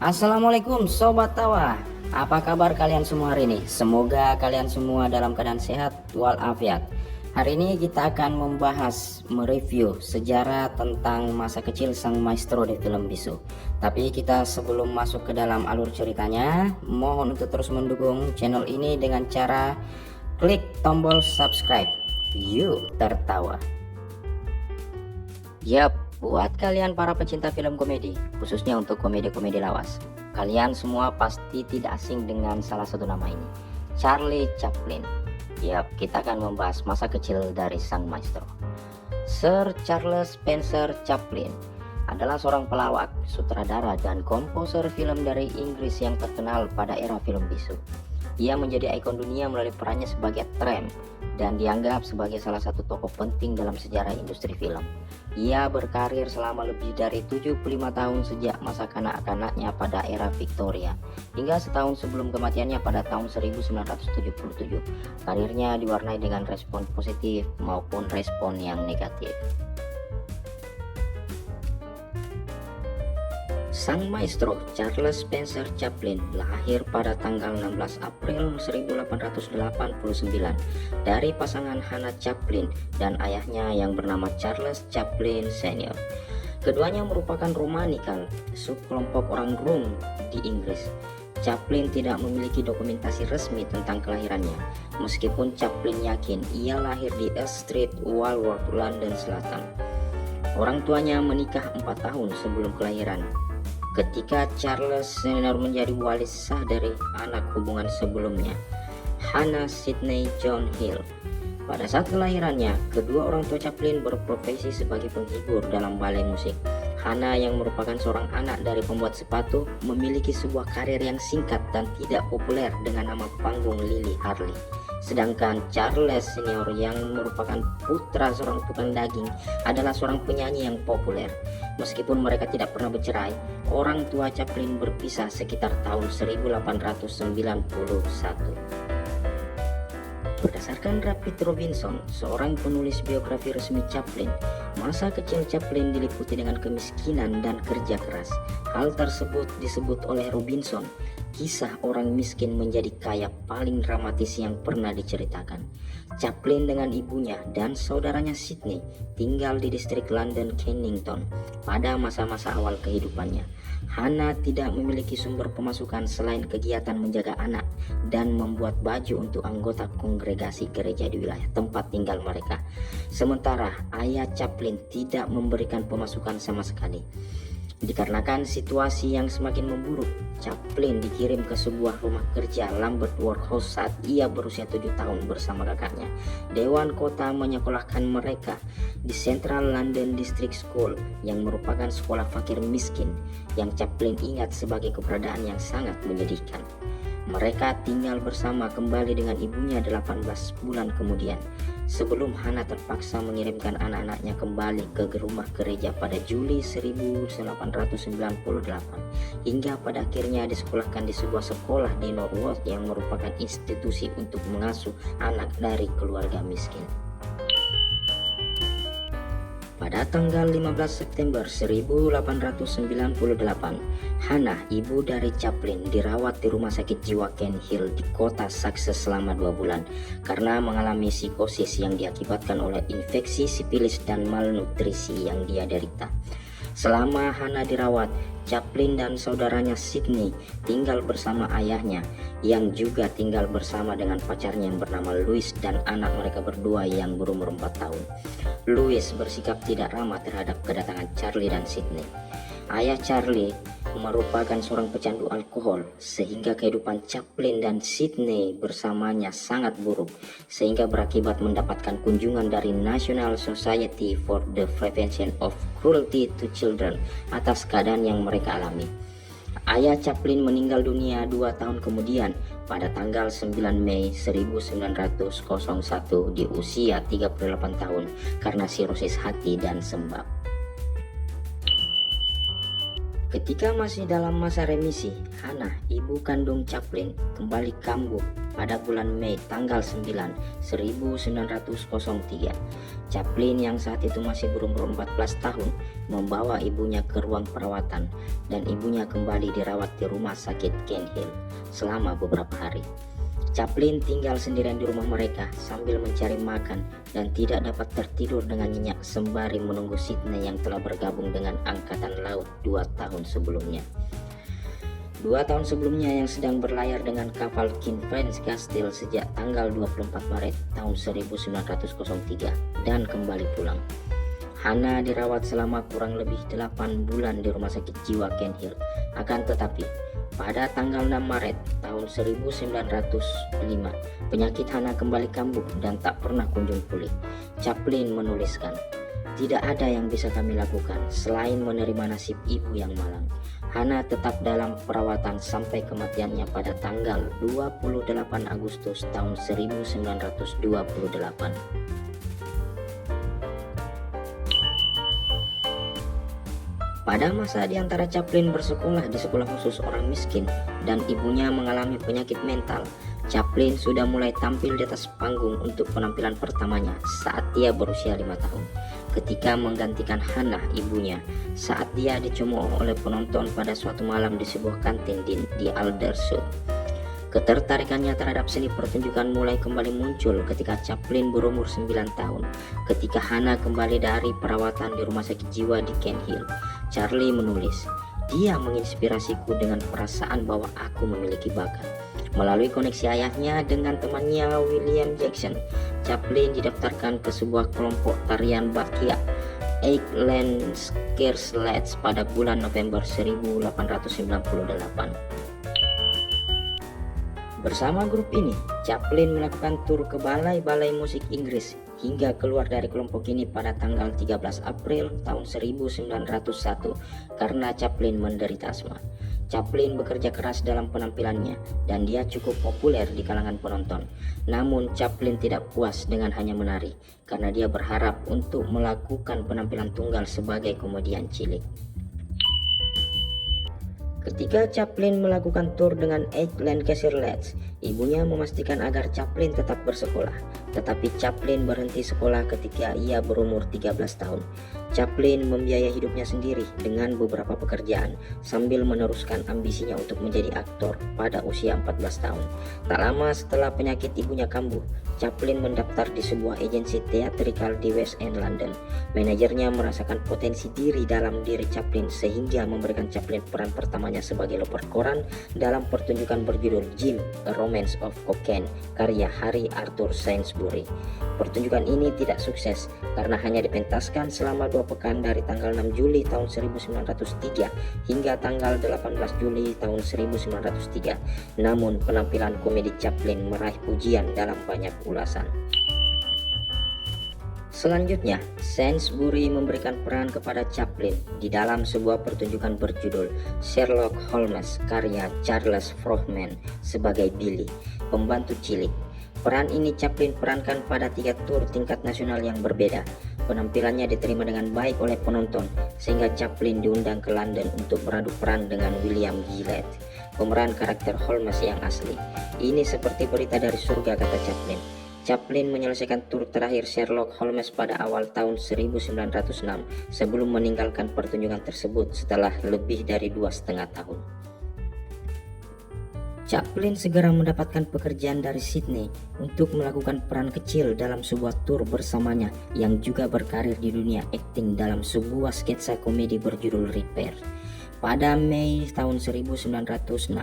Assalamualaikum Sobat Tawa. Apa kabar kalian semua hari ini? Semoga kalian semua dalam keadaan sehat walafiat. Hari ini kita akan mereview sejarah tentang masa kecil sang maestro di film Bisu. Tapi kita sebelum masuk ke dalam alur ceritanya, mohon untuk terus mendukung channel ini dengan cara klik tombol subscribe. Yuk tertawa. Yap, buat kalian para pecinta film komedi, khususnya untuk komedi-komedi lawas, kalian semua pasti tidak asing dengan salah satu nama ini, Charlie Chaplin. Yap, kita akan membahas masa kecil dari sang maestro. Sir Charles Spencer Chaplin adalah seorang pelawak, sutradara, dan komposer film dari Inggris yang terkenal pada era film bisu. Ia menjadi ikon dunia melalui perannya sebagai tramp dan dianggap sebagai salah satu tokoh penting dalam sejarah industri film. Ia berkarir selama lebih dari 75 tahun sejak masa kanak-kanaknya pada era Victoria hingga setahun sebelum kematiannya pada tahun 1977. Karirnya diwarnai dengan respon positif maupun respon yang negatif. Sang maestro Charles Spencer Chaplin lahir pada tanggal 16 April 1889 dari pasangan Hannah Chaplin dan ayahnya yang bernama Charles Chaplin Senior. Keduanya merupakan Romanikal, subkelompok orang Rum di Inggris. Chaplin tidak memiliki dokumentasi resmi tentang kelahirannya, meskipun Chaplin yakin ia lahir di East Street, Walworth, London Selatan. Orang tuanya menikah 4 tahun sebelum kelahiran, ketika Charles Senior menjadi walis sah dari anak hubungan sebelumnya, Hannah Sydney John Hill. Pada saat kelahirannya, kedua orang tua Chaplin berprofesi sebagai penghibur dalam balai musik. Hannah yang merupakan seorang anak dari pembuat sepatu memiliki sebuah karir yang singkat dan tidak populer dengan nama panggung Lily Harley. Sedangkan Charles Senior yang merupakan putra seorang tukang daging adalah seorang penyanyi yang populer. Meskipun mereka tidak pernah bercerai, orang tua Chaplin berpisah sekitar tahun 1891. Berdasarkan Rapid Robinson, seorang penulis biografi resmi Chaplin, masa kecil Chaplin diliputi dengan kemiskinan dan kerja keras. Hal tersebut disebut oleh Robinson kisah orang miskin menjadi kaya paling dramatis yang pernah diceritakan. Chaplin dengan ibunya dan saudaranya Sydney tinggal di distrik London Kennington pada masa-masa awal kehidupannya. Hannah tidak memiliki sumber pemasukan selain kegiatan menjaga anak dan membuat baju untuk anggota kongregasi gereja di wilayah tempat tinggal mereka. Sementara ayah Chaplin tidak memberikan pemasukan sama sekali. Dikarenakan situasi yang semakin memburuk, Chaplin dikirim ke sebuah rumah kerja Lambeth Workhouse saat ia berusia 7 tahun bersama kakaknya. Dewan kota menyekolahkan mereka di Central London District School yang merupakan sekolah fakir miskin yang Chaplin ingat sebagai keberadaan yang sangat menyedihkan. Mereka tinggal bersama kembali dengan ibunya 18 bulan kemudian, sebelum Hannah terpaksa mengirimkan anak-anaknya kembali ke rumah gereja pada Juli 1898 hingga pada akhirnya disekolahkan di sebuah sekolah di Norwood yang merupakan institusi untuk mengasuh anak dari keluarga miskin. Pada tanggal 15 September 1898, Hannah, ibu dari Chaplin, dirawat di rumah sakit jiwa Ken Hill di kota Sussex selama 2 bulan karena mengalami psikosis yang diakibatkan oleh infeksi sifilis dan malnutrisi yang dia derita. Selama Hannah dirawat, Chaplin dan saudaranya Sydney tinggal bersama ayahnya yang juga tinggal bersama dengan pacarnya yang bernama Louis dan anak mereka berdua yang berumur 4 tahun. Louis bersikap tidak ramah terhadap kedatangan Charlie dan Sydney. Ayah Charlie merupakan seorang pecandu alkohol sehingga kehidupan Chaplin dan Sydney bersamanya sangat buruk, sehingga berakibat mendapatkan kunjungan dari National Society for the Prevention of Cruelty to Children atas keadaan yang mereka alami. Ayah Chaplin meninggal dunia 2 tahun kemudian pada tanggal 9 Mei 1901 di usia 38 tahun karena sirosis hati dan sembab. Ketika masih dalam masa remisi, Hannah, ibu kandung Chaplin, kembali kambuh pada bulan Mei tanggal 9, 1903. Chaplin yang saat itu masih berumur 14 tahun membawa ibunya ke ruang perawatan dan ibunya kembali dirawat di rumah sakit Kent Hill selama beberapa hari. Chaplin tinggal sendirian di rumah mereka sambil mencari makan dan tidak dapat tertidur dengan nyenyak sembari menunggu Sydney yang telah bergabung dengan Angkatan Laut 2 tahun sebelumnya. 2 tahun sebelumnya yang sedang berlayar dengan kapal King French Castle sejak tanggal 24 Maret tahun 1903 dan kembali pulang. Hannah dirawat selama kurang lebih 8 bulan di rumah sakit jiwa Kent Hill. Akan tetapi, pada tanggal 6 Maret tahun 1905, penyakit Hannah kembali kambuh dan tak pernah kunjung pulih. Chaplin menuliskan, "Tidak ada yang bisa kami lakukan selain menerima nasib ibu yang malang." Hannah tetap dalam perawatan sampai kematiannya pada tanggal 28 Agustus tahun 1928. Pada masa di antara Chaplin bersekolah di sekolah khusus orang miskin dan ibunya mengalami penyakit mental, Chaplin sudah mulai tampil di atas panggung untuk penampilan pertamanya saat dia berusia 5 tahun. Ketika menggantikan Hannah ibunya saat dia dicemooh oleh penonton pada suatu malam di sebuah kantin di Aldershot. Ketertarikannya terhadap seni pertunjukan mulai kembali muncul ketika Chaplin berumur 9 tahun. Ketika Hannah kembali dari perawatan di rumah sakit jiwa di Kent Hill, Charlie menulis, "Dia menginspirasiku dengan perasaan bahwa aku memiliki bakat." Melalui koneksi ayahnya dengan temannya William Jackson, Chaplin didaftarkan ke sebuah kelompok tarian Bakia Eichland Skerslatz pada bulan November 1898. Bersama grup ini, Chaplin melakukan tur ke balai-balai musik Inggris hingga keluar dari kelompok ini pada tanggal 13 April tahun 1901 karena Chaplin menderita asma. Chaplin bekerja keras dalam penampilannya dan dia cukup populer di kalangan penonton. Namun Chaplin tidak puas dengan hanya menari karena dia berharap untuk melakukan penampilan tunggal sebagai komedian cilik. Ketika Chaplin melakukan tur dengan Eichland Skerslatz, ibunya memastikan agar Chaplin tetap bersekolah. Tetapi Chaplin berhenti sekolah ketika ia berumur 13 tahun. Chaplin membiayai hidupnya sendiri dengan beberapa pekerjaan sambil meneruskan ambisinya untuk menjadi aktor pada usia 14 tahun. Tak lama setelah penyakit ibunya kambuh, Chaplin mendaftar di sebuah agensi teatrikal di West End, London. Manajernya merasakan potensi diri dalam diri Chaplin sehingga memberikan Chaplin peran pertamanya sebagai leperkoran dalam pertunjukan berjudul Jim, A Romance of Cocaine karya Harry Arthur Sainsbury. Pertunjukan ini tidak sukses karena hanya dipentaskan selama 2 pekan dari tanggal 6 Juli tahun 1903 hingga tanggal 18 Juli tahun 1903. Namun penampilan komedi Chaplin meraih pujian dalam banyak ulasan. Selanjutnya, Sainsbury memberikan peran kepada Chaplin di dalam sebuah pertunjukan berjudul Sherlock Holmes karya Charles Frohman sebagai Billy, pembantu cilik. Peran ini Chaplin perankan pada 3 tur tingkat nasional yang berbeda. Penampilannya diterima dengan baik oleh penonton sehingga Chaplin diundang ke London untuk beradu peran dengan William Gillette, pemeran karakter Holmes yang asli. Ini seperti berita dari surga, kata Chaplin. Chaplin menyelesaikan tur terakhir Sherlock Holmes pada awal tahun 1906 sebelum meninggalkan pertunjukan tersebut setelah lebih dari 2,5 tahun. Chaplin segera mendapatkan pekerjaan dari Sydney untuk melakukan peran kecil dalam sebuah tur bersamanya yang juga berkarir di dunia akting dalam sebuah sketsa komedi berjudul Repair. Pada Mei tahun 1906,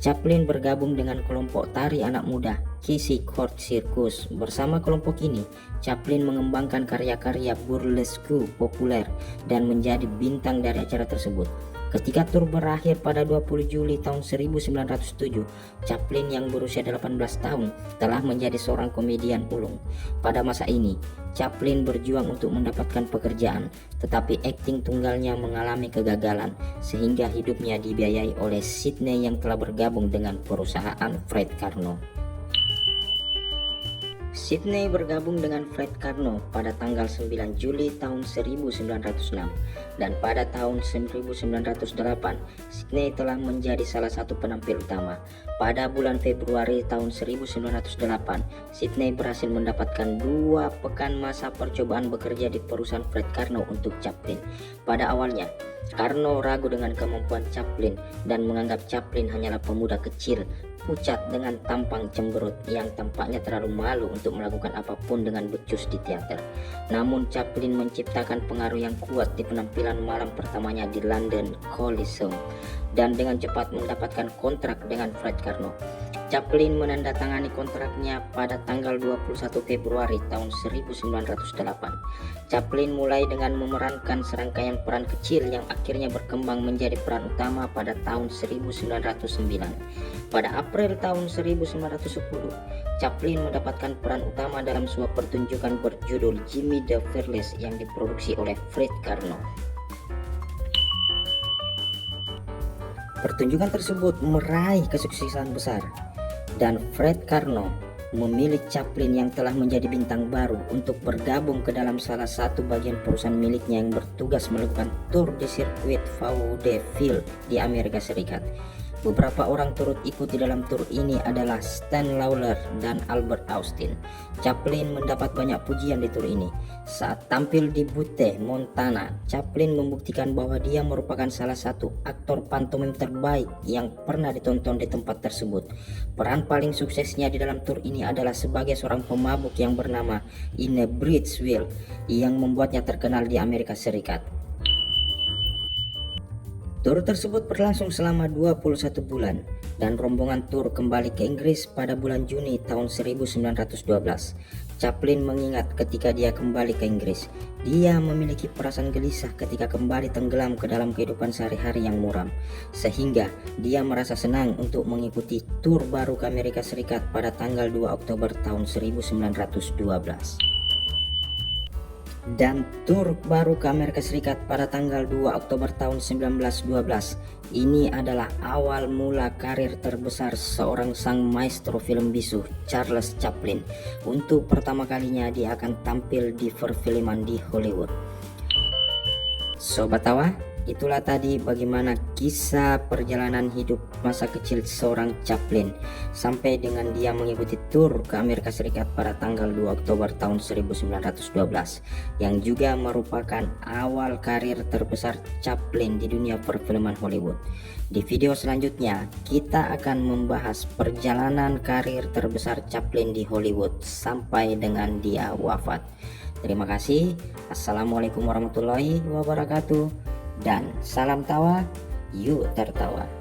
Chaplin bergabung dengan kelompok tari anak muda Casey Court Circus. Bersama kelompok ini, Chaplin mengembangkan karya-karya burlesque populer dan menjadi bintang dari acara tersebut. Ketika tur berakhir pada 20 Juli tahun 1907, Chaplin yang berusia 18 tahun telah menjadi seorang komedian ulung. Pada masa ini, Chaplin berjuang untuk mendapatkan pekerjaan, tetapi akting tunggalnya mengalami kegagalan sehingga hidupnya dibiayai oleh Sydney yang telah bergabung dengan perusahaan Fred Karno. Sydney bergabung dengan Fred Karno pada tanggal 9 Juli tahun 1906. dan pada tahun 1908 Sidney telah menjadi salah satu penampil utama. Pada bulan Februari tahun 1908 Sidney berhasil mendapatkan 2 pekan masa percobaan bekerja di perusahaan Fred Karno untuk Chaplin. Pada awalnya Karno ragu dengan kemampuan Chaplin dan menganggap Chaplin hanyalah pemuda kecil, pucat dengan tampang cemberut yang tampaknya terlalu malu untuk melakukan apapun dengan becus di teater. Namun Chaplin menciptakan pengaruh yang kuat di penampilan malam pertamanya di London Coliseum dan dengan cepat mendapatkan kontrak dengan Fred Karno. Chaplin menandatangani kontraknya pada tanggal 21 Februari tahun 1908. Chaplin mulai dengan memerankan serangkaian peran kecil yang akhirnya berkembang menjadi peran utama pada tahun 1909. Pada April tahun 1910, Chaplin mendapatkan peran utama dalam sebuah pertunjukan berjudul Jimmy the Fearless yang diproduksi oleh Fred Karno. Pertunjukan tersebut meraih kesuksesan besar dan Fred Karno memilih Chaplin yang telah menjadi bintang baru untuk bergabung ke dalam salah satu bagian perusahaan miliknya yang bertugas melakukan tour de circuit vaudeville di Amerika Serikat. Beberapa orang turut ikut di dalam tur ini adalah Stan Lawler dan Albert Austin. Chaplin mendapat banyak pujian di tur ini. Saat tampil di Butte, Montana, Chaplin membuktikan bahwa dia merupakan salah satu aktor pantomim terbaik yang pernah ditonton di tempat tersebut. Peran paling suksesnya di dalam tur ini adalah sebagai seorang pemabuk yang bernama Inebridgewell yang membuatnya terkenal di Amerika Serikat. Tur tersebut berlangsung selama 21 bulan dan rombongan tur kembali ke Inggris pada bulan Juni tahun 1912. Chaplin mengingat ketika dia kembali ke Inggris, dia memiliki perasaan gelisah ketika kembali tenggelam ke dalam kehidupan sehari-hari yang muram, sehingga dia merasa senang untuk mengikuti tur baru ke Amerika Serikat pada tanggal 2 Oktober tahun 1912. Dan tur baru ke Amerika Serikat pada tanggal 2 Oktober tahun 1912 ini adalah awal mula karir terbesar seorang sang maestro film bisu Charles Chaplin. Untuk pertama kalinya dia akan tampil di perfilman di Hollywood. Sobat Tawa, itulah tadi bagaimana kisah perjalanan hidup masa kecil seorang Chaplin sampai dengan dia mengikuti tur ke Amerika Serikat pada tanggal 2 Oktober tahun 1912 yang juga merupakan awal karir terbesar Chaplin di dunia perfilman Hollywood. Di video selanjutnya kita akan membahas perjalanan karir terbesar Chaplin di Hollywood sampai dengan dia wafat. Terima kasih. Assalamualaikum warahmatullahi wabarakatuh. Dan salam tawa, yuk tertawa.